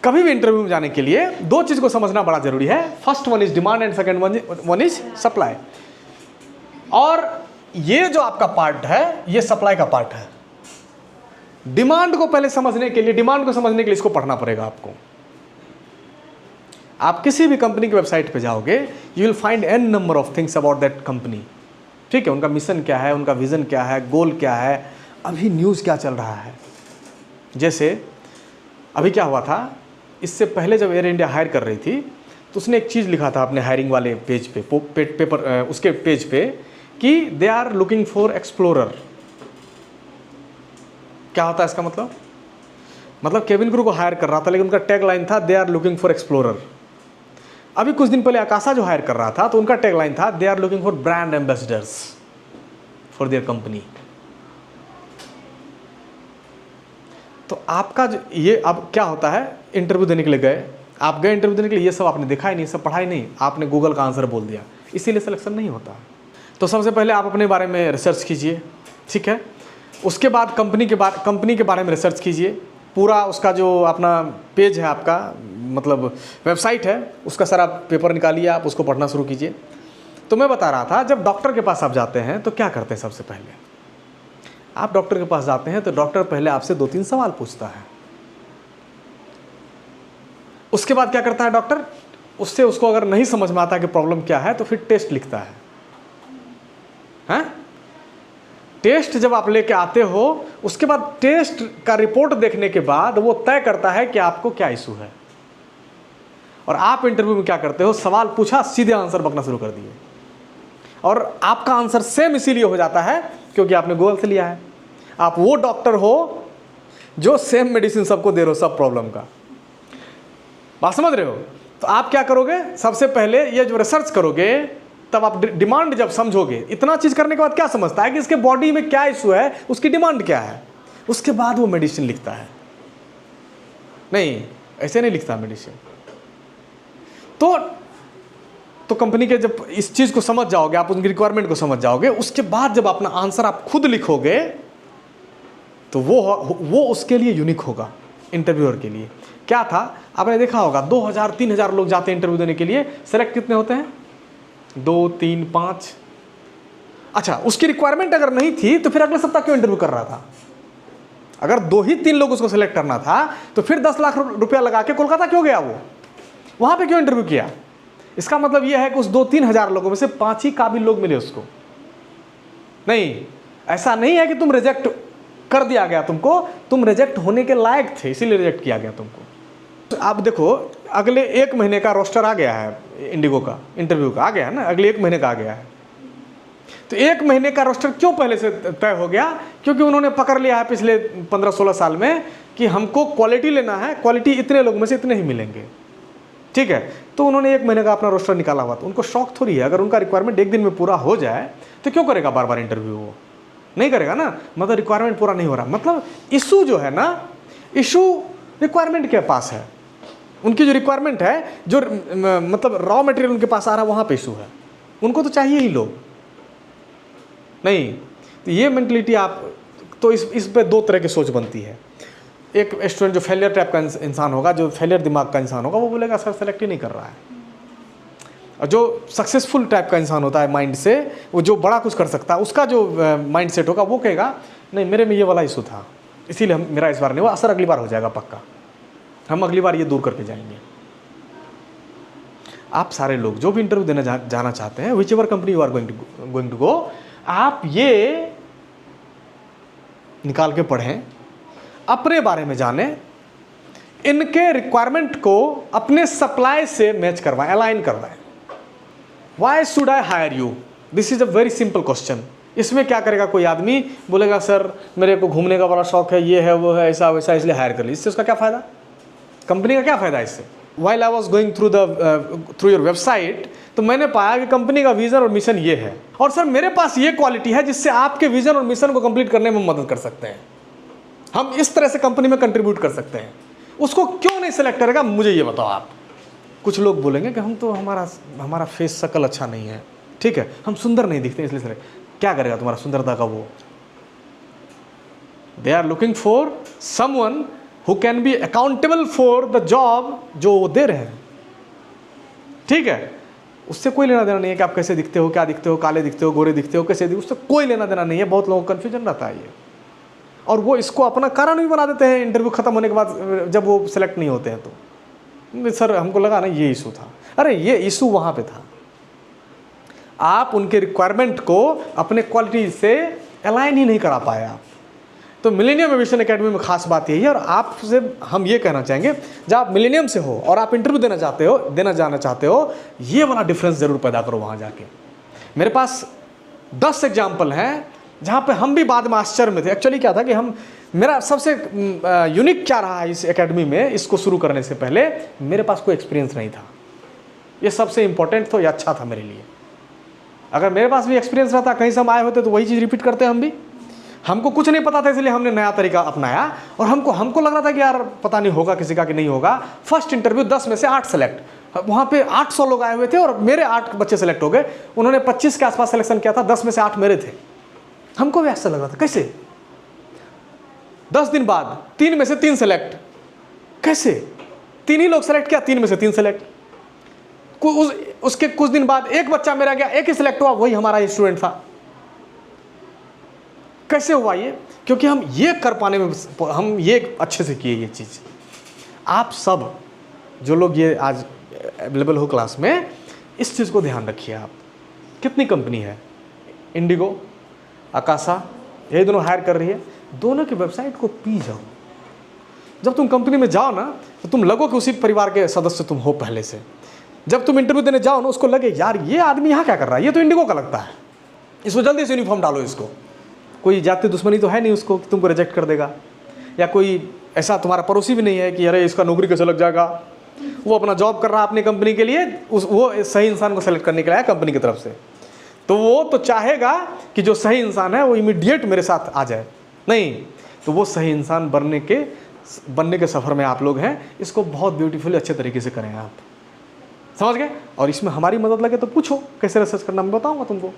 कभी भी इंटरव्यू में जाने के लिए दो चीज़ को समझना बड़ा जरूरी है। First one is demand and second one is supply. और ये जो आपका पार्ट है ये सप्लाई का पार्ट है। डिमांड को पहले समझने के लिए, डिमांड को समझने के लिए इसको पढ़ना पड़ेगा आपको। आप किसी भी कंपनी की वेबसाइट पे जाओगे, you will find an number of things about that company. ठीक है, उनका मिशन क्या है, उनका विजन क्या है, गोल क्या है, अभी न्यूज़ क्या चल रहा है। जैसे अभी क्या हुआ था, इससे पहले जब एयर इंडिया हायर कर रही थी तो उसने एक चीज़ लिखा था अपने हायरिंग वाले पेज पे, पेपर उसके पेज पे, कि they are looking for explorer. क्या होता है इसका मतलब केबिन क्रू को हायर कर रहा था, लेकिन उनका टैग लाइन था they are looking for explorer. अभी कुछ दिन पहले आकाशा जो हायर कर रहा था तो उनका टैग लाइन था they are looking for brand ambassadors for their company. तो आपका जो ये अब क्या होता है, इंटरव्यू देने के लिए गए, आप गए इंटरव्यू देने के लिए, ये सब आपने देखा ही नहीं, सब पढ़ा ही नहीं, आपने गूगल का आंसर बोल दिया, इसीलिए सिलेक्शन नहीं होता। तो सबसे पहले आप अपने बारे में रिसर्च कीजिए, ठीक है। उसके बाद कंपनी के बारे में रिसर्च कीजिए। पूरा उसका जो अपना पेज है, आपका मतलब वेबसाइट है, उसका सारा पेपर निकालिए, आप उसको पढ़ना शुरू कीजिए। तो मैं बता रहा था, जब डॉक्टर के पास आप जाते हैं तो क्या करते हैं, सबसे पहले आप डॉक्टर के पास जाते हैं तो डॉक्टर पहले आपसे 2-3 सवाल पूछता है। उसके बाद क्या करता है डॉक्टर, उसको अगर नहीं समझ में आता कि प्रॉब्लम क्या है तो फिर टेस्ट लिखता है। टेस्ट जब आप लेके आते हो, उसके बाद टेस्ट का रिपोर्ट देखने के बाद वो तय करता है कि आपको क्या इशू है। और आप इंटरव्यू में क्या करते हो, सवाल पूछा, सीधे आंसर बकना शुरू कर दिए। और आपका आंसर सेम इसीलिए हो जाता है क्योंकि आपने गूगल से लिया है। आप वो डॉक्टर हो जो सेम मेडिसिन सबको दे रहे हो, सब प्रॉब्लम का। बात समझ रहे हो? तो आप क्या करोगे, सबसे पहले ये जो रिसर्च करोगे, तब आप डिमांड जब समझोगे, इतना चीज़ करने के बाद क्या समझता है कि इसके बॉडी में क्या इशू है, उसकी डिमांड क्या है, उसके बाद वो मेडिसिन लिखता है। नहीं, ऐसे नहीं लिखता मेडिसिन। तो कंपनी के जब इस चीज़ को समझ जाओगे, आप उनकी रिक्वायरमेंट को समझ जाओगे, उसके बाद जब अपना आंसर आप खुद लिखोगे तो वो उसके लिए यूनिक होगा, इंटरव्यूअर के लिए। क्या था, आपने देखा होगा 2000-3000 लोग जाते हैं इंटरव्यू देने के लिए, सेलेक्ट कितने होते हैं, 2, 3, 5। अच्छा, उसकी रिक्वायरमेंट अगर नहीं थी तो फिर अगले सप्ताह क्यों इंटरव्यू कर रहा था? अगर 2 ही 3 लोग उसको सेलेक्ट करना था तो फिर 10 लाख रुपया लगा के कोलकाता क्यों गया, वो वहां पे क्यों इंटरव्यू किया? इसका मतलब यह है कि उस 2-3 हजार लोगों में से 5 ही काबिल लोग मिले उसको। नहीं, ऐसा नहीं है कि तुम रिजेक्ट कर दिया गया तुमको, तुम रिजेक्ट होने के लायक थे इसीलिए रिजेक्ट किया गया तुमको। तो आप देखो, अगले 1 महीने का रोस्टर आ गया है इंडिगो का, इंटरव्यू का आ गया है ना, अगले 1 महीने का आ गया है। तो 1 महीने का रोस्टर क्यों पहले से तय हो गया? क्योंकि उन्होंने पकड़ लिया है पिछले 15-16 साल में कि हमको क्वालिटी लेना है, क्वालिटी इतने लोग में से इतने ही मिलेंगे, ठीक है। तो उन्होंने 1 महीने का अपना रोस्टर निकाला हुआ। तो उनको शौक थोड़ी है, अगर उनका रिक्वायरमेंट 1 दिन में पूरा हो जाए तो क्यों करेगा बार बार इंटरव्यू? वो नहीं करेगा ना, मतलब रिक्वायरमेंट पूरा नहीं हो रहा, मतलब इशू जो है ना, इशू रिक्वायरमेंट के पास है। उनकी जो रिक्वायरमेंट है, जो मतलब रॉ मटेरियल उनके पास आ रहा है, वहाँ पे इशू है, उनको तो चाहिए ही लोग। नहीं, तो ये मेंटलिटी आप, तो इस पे 2 तरह की सोच बनती है। एक स्टूडेंट जो फेलियर टाइप का इंसान होगा, जो फेलियर दिमाग का इंसान होगा, वो बोलेगा सर सेलेक्ट ही नहीं कर रहा है। और जो सक्सेसफुल टाइप का इंसान होता है माइंड से, वो जो बड़ा कुछ कर सकता है, उसका जो माइंड सेट होगा, वो कहेगा नहीं मेरे में ये वाला इशू था, इसीलिए मेरा इस बार नहीं हुआ, असर अगली बार हो जाएगा पक्का, हम अगली बार ये दूर करके जाएंगे। आप सारे लोग जो भी इंटरव्यू देने जाना चाहते हैं, whichever company you are going to go, आप ये निकाल के पढ़ें, अपने बारे में जानें, इनके रिक्वायरमेंट को अपने सप्लाई से मैच करवाएं, अलाइन करवाएं। Why should I hire you, this is a very simple question. इसमें क्या करेगा, कोई आदमी बोलेगा सर मेरे को घूमने का बड़ा शौक है, ये है वो है, ऐसा वैसा, इसलिए हायर कर ली। इससे उसका क्या फ़ायदा, कंपनी का क्या फ़ायदा इससे? While I was going through your website, तो मैंने पाया कि कंपनी का विजन और मिशन ये है, और सर मेरे पास ये क्वालिटी है जिससे आपके विजन और मिशन को कंप्लीट करने में मदद कर सकते हैं, हम इस तरह से कंपनी में कंट्रीब्यूट कर सकते हैं। उसको क्यों नहीं सेलेक्ट करेगा, मुझे ये बताओ आप। कुछ लोग बोलेंगे कि हम तो हमारा फेस शक्ल अच्छा नहीं है, ठीक है, हम सुंदर नहीं दिखते इसलिए सेलेक्ट। क्या करेगा तुम्हारा सुंदरता का वो? They are looking for someone who can be accountable for the job जो वो दे रहे हैं। ठीक है, उससे कोई लेना देना नहीं है कि आप कैसे दिखते हो, क्या दिखते हो, काले दिखते हो, गोरे दिखते हो, कैसे दिखते हो, उससे कोई लेना देना नहीं है। बहुत लोगों को कन्फ्यूजन रहता है ये, और वो इसको अपना कारण भी बना देते हैं इंटरव्यू खत्म होने के बाद जब वो सिलेक्ट नहीं होते हैं तो। सर हमको लगा ना ये इशू था। अरे ये इशू वहाँ पे था, आप उनके रिक्वायरमेंट को अपने क्वालिटी से अलाइन ही नहीं करा पाए आप। तो मिलेनियम एविएशन एकेडमी में खास बात यही है, और आपसे हम ये कहना चाहेंगे, जब आप मिलेनियम से हो और आप इंटरव्यू देना जाना चाहते हो, ये वाला डिफरेंस ज़रूर पैदा करो वहाँ जाके। मेरे पास 10 एग्जाम्पल हैं जहाँ पे हम भी बाद में आश्चर्य में थे। एक्चुअली क्या था कि मेरा सबसे यूनिक क्या रहा इस एकेडमी में, इसको शुरू करने से पहले मेरे पास कोई एक्सपीरियंस नहीं था। ये सबसे इंपॉर्टेंट था, ये अच्छा था मेरे लिए। अगर मेरे पास भी एक्सपीरियंस रहता, कहीं से हम आए होते तो वही चीज़ रिपीट करते हम भी। हमको कुछ नहीं पता था, इसलिए हमने नया तरीका अपनाया, और हमको लग रहा था कि यार पता नहीं होगा किसी का कि नहीं होगा। फर्स्ट इंटरव्यू 10 में से 8 सेलेक्ट, वहाँ पे 800 लोग आए हुए थे और मेरे 8 बच्चे सेलेक्ट हो गए। उन्होंने 25 के आसपास सिलेक्शन किया था, 10 में से 8 मेरे थे। हमको भी ऐसा लग रहा था कैसे। 10 दिन बाद 3 में से 3 सेलेक्ट, कैसे 3 ही लोग सेलेक्ट किया, 3 में से 3 सेलेक्ट। उसके कुछ दिन बाद एक बच्चा मेरा गया, एक ही सिलेक्ट हुआ, वही हमारा स्टूडेंट था। कैसे हुआ ये? क्योंकि हम ये कर पाने में, हम ये अच्छे से किए ये चीज़। आप सब जो लोग ये आज अवेलेबल हो क्लास में, इस चीज़ को ध्यान रखिए। आप कितनी कंपनी है, इंडिगो, आकाशा, ये दोनों हायर कर रही है, दोनों की वेबसाइट को पी जाओ। जब तुम कंपनी में जाओ ना, तो तुम लगो कि उसी परिवार के सदस्य तुम हो पहले से। जब तुम इंटरव्यू देने जाओ ना, उसको लगे यार ये आदमी यहाँ क्या कर रहा है, ये तो इंडिगो का लगता है, इसको जल्दी से यूनिफॉर्म डालो। इसको कोई जाति दुश्मनी तो है नहीं उसको कि तुमको रिजेक्ट कर देगा, या कोई ऐसा तुम्हारा पड़ोसी भी नहीं है कि अरे इसका नौकरी कैसे लग जाएगा। वो अपना जॉब कर रहा है अपनी कंपनी के लिए, वो सही इंसान को सेलेक्ट करने के लिए आया कंपनी की तरफ से, तो वो तो चाहेगा कि जो सही इंसान है वो इमीडिएट मेरे साथ आ जाए। नहीं, तो वो सही इंसान बनने के सफ़र में आप लोग हैं। इसको बहुत ब्यूटीफुली अच्छे तरीके से करें आप, समझ गए। और इसमें हमारी मदद लगे तो पूछो कैसे रिसर्च करना, मैं बताऊँगा तुमको।